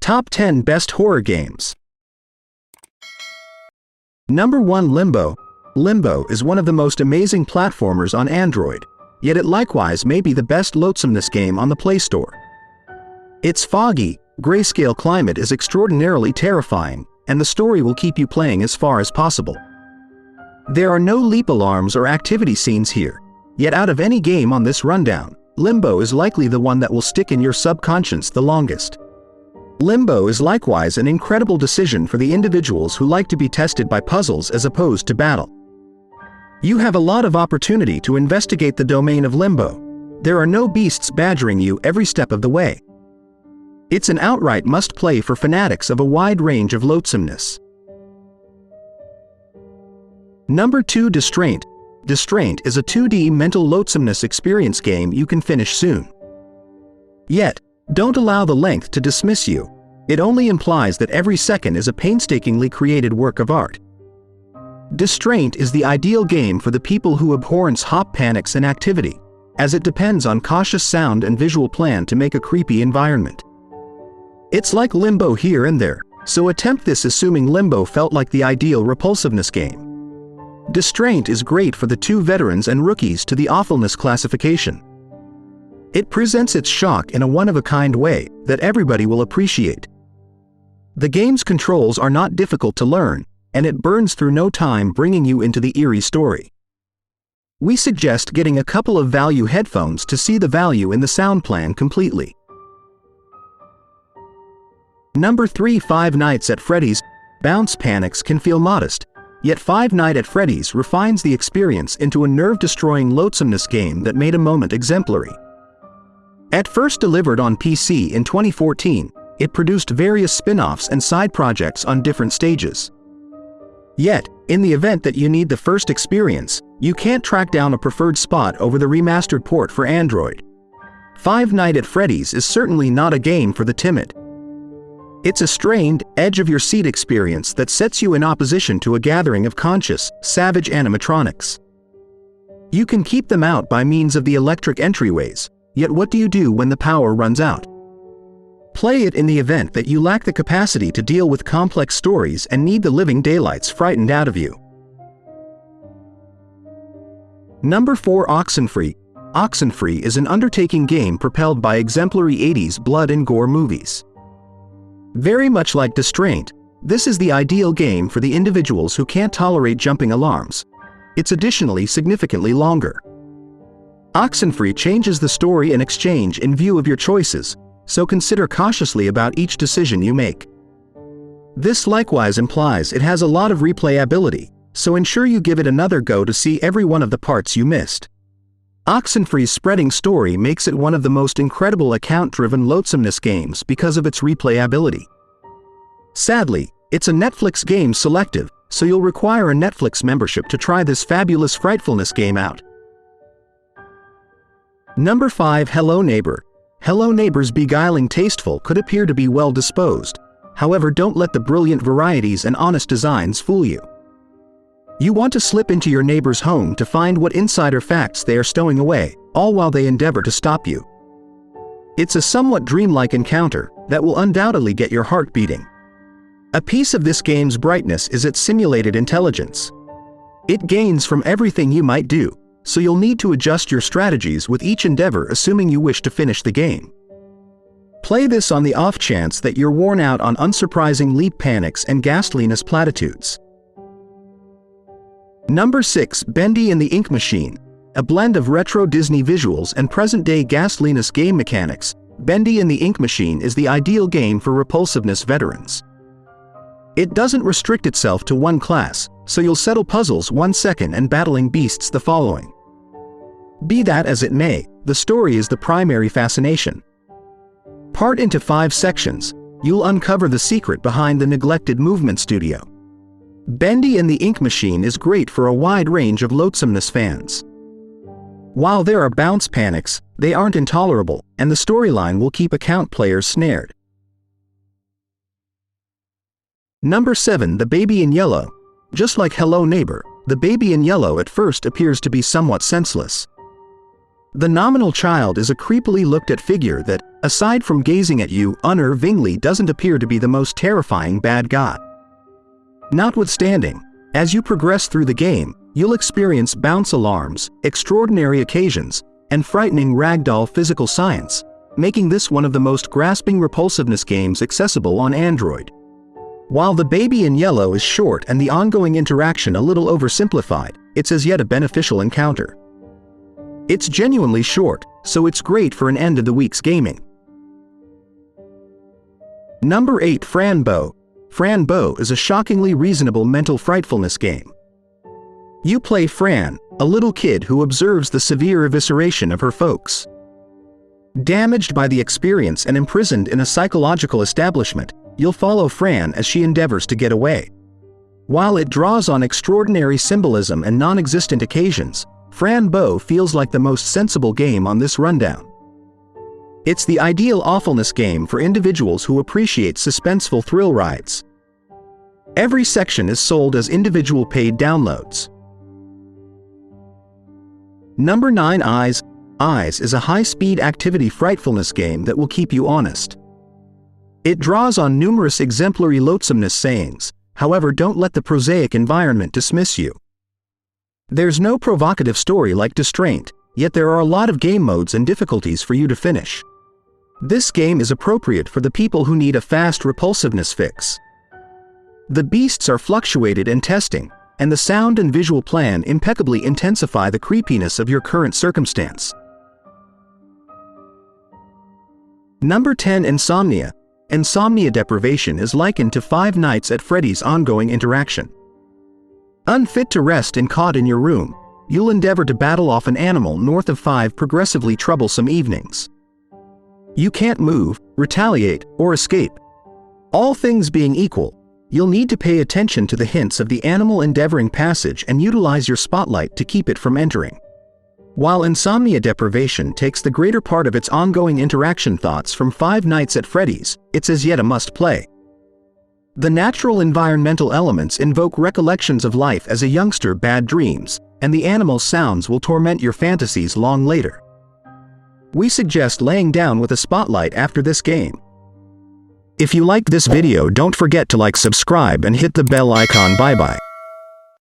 Top 10 Best Horror Games. Number 1. Limbo. Limbo is one of the most amazing platformers on Android, yet it likewise may be the best lonesomeness game on the Play Store. Its foggy, grayscale climate is extraordinarily terrifying, and the story will keep you playing as far as possible. There are no leap alarms or activity scenes here, yet out of any game on this rundown, Limbo is likely the one that will stick in your subconscious the longest. Limbo is likewise an incredible decision for the individuals who like to be tested by puzzles as opposed to battle. You have a lot of opportunity to investigate the domain of Limbo. There are no beasts badgering you every step of the way. It's an outright must-play for fanatics of a wide range of lonesomeness. Number 2. Distraint. Distraint is a 2D mental lonesomeness experience game you can finish soon. Yet, don't allow the length to dismiss you. It only implies that every second is a painstakingly created work of art. Distraint is the ideal game for the people who abhorrence hop panics and activity, as it depends on cautious sound and visual plan to make a creepy environment. It's like Limbo here and there, so attempt this assuming Limbo felt like the ideal repulsiveness game. Distraint is great for the two veterans and rookies to the awfulness classification. It presents its shock in a one-of-a-kind way that everybody will appreciate. The game's controls are not difficult to learn, and it burns through no time bringing you into the eerie story. We suggest getting a couple of value headphones to see the value in the sound plan completely. Number 3. Five Nights at Freddy's. Bounce panics can feel modest, yet Five Nights at Freddy's refines the experience into a nerve-destroying lonesomeness game that made a moment exemplary. At first delivered on PC in 2014, it produced various spin-offs and side projects on different stages. Yet, in the event that you need the first experience, you can't track down a preferred spot over the remastered port for Android. Five Nights at Freddy's is certainly not a game for the timid. It's a strained, edge-of-your-seat experience that sets you in opposition to a gathering of conscious, savage animatronics. You can keep them out by means of the electric entryways, yet what do you do when the power runs out? Play it in the event that you lack the capacity to deal with complex stories and need the living daylights frightened out of you. Number 4. Oxenfree. Oxenfree is an undertaking game propelled by exemplary 80s blood and gore movies. Very much like Distraint, this is the ideal game for the individuals who can't tolerate jumping alarms. It's additionally significantly longer. Oxenfree changes the story and exchange in view of your choices, so consider cautiously about each decision you make. This likewise implies it has a lot of replayability, so ensure you give it another go to see every one of the parts you missed. Oxenfree's spreading story makes it one of the most incredible account-driven lonesomeness games because of its replayability. Sadly, it's a Netflix game selective, so you'll require a Netflix membership to try this fabulous frightfulness game out. Number 5. Hello Neighbor. Hello Neighbor's beguiling tasteful could appear to be well disposed, however don't let the brilliant varieties and honest designs fool you. You want to slip into your neighbor's home to find what insider facts they are stowing away, all while they endeavor to stop you. It's a somewhat dreamlike encounter that will undoubtedly get your heart beating. A piece of this game's brightness is its simulated intelligence. It gains from everything you might do, so you'll need to adjust your strategies with each endeavor assuming you wish to finish the game. Play this on the off chance that you're worn out on unsurprising leap panics and ghastliness platitudes. Number 6. Bendy and the Ink Machine. A blend of retro Disney visuals and present-day ghastliness game mechanics, Bendy and the Ink Machine is the ideal game for repulsiveness veterans. It doesn't restrict itself to one class, so you'll settle puzzles 1 second and battling beasts the following. Be that as it may, the story is the primary fascination. Part into 5 sections, you'll uncover the secret behind the neglected movement studio. Bendy and the Ink Machine is great for a wide range of lonesomeness fans. While there are bounce panics, they aren't intolerable, and the storyline will keep account players snared. Number 7. The Baby in Yellow. Just like Hello Neighbor, the Baby in Yellow at first appears to be somewhat senseless. The nominal child is a creepily looked-at figure that, aside from gazing at you unnervingly, doesn't appear to be the most terrifying bad guy. Notwithstanding, as you progress through the game, you'll experience bounce alarms, extraordinary occasions, and frightening ragdoll physical science, making this one of the most grasping repulsiveness games accessible on Android. While the baby in yellow is short and the ongoing interaction a little oversimplified, it's as yet a beneficial encounter. It's genuinely short, so it's great for an end of the week's gaming. Number 8. Fran Bow. Fran Bow is a shockingly reasonable mental frightfulness game. You play Fran, a little kid who observes the severe evisceration of her folks. Damaged by the experience and imprisoned in a psychological establishment, you'll follow Fran as she endeavors to get away. While it draws on extraordinary symbolism and non-existent occasions, Fran Bow feels like the most sensible game on this rundown. It's the ideal awfulness game for individuals who appreciate suspenseful thrill rides. Every section is sold as individual paid downloads. Number 9. iOS.I is a high-speed activity frightfulness game that will keep you honest. It draws on numerous exemplary loathsomeness sayings, however, don't let the prosaic environment dismiss you. There's no provocative story like Distraint, yet there are a lot of game modes and difficulties for you to finish. This game is appropriate for the people who need a fast repulsiveness fix. The beasts are fluctuated in testing, and the sound and visual plan impeccably intensify the creepiness of your current circumstance. Number 10. Insomnia. Insomnia deprivation is likened to Five Nights at Freddy's ongoing interaction. Unfit to rest and caught in your room, you'll endeavor to battle off an animal north of 5 progressively troublesome evenings. You can't move, retaliate, or escape. All things being equal, you'll need to pay attention to the hints of the animal endeavoring passage and utilize your spotlight to keep it from entering. While insomnia deprivation takes the greater part of its ongoing interaction thoughts from Five Nights at Freddy's, it's as yet a must-play. The natural environmental elements invoke recollections of life as a youngster, bad dreams, and the animal sounds will torment your fantasies long later. We suggest laying down with a spotlight after this game. If you liked this video, don't forget to like, subscribe, and hit the bell icon. Bye bye.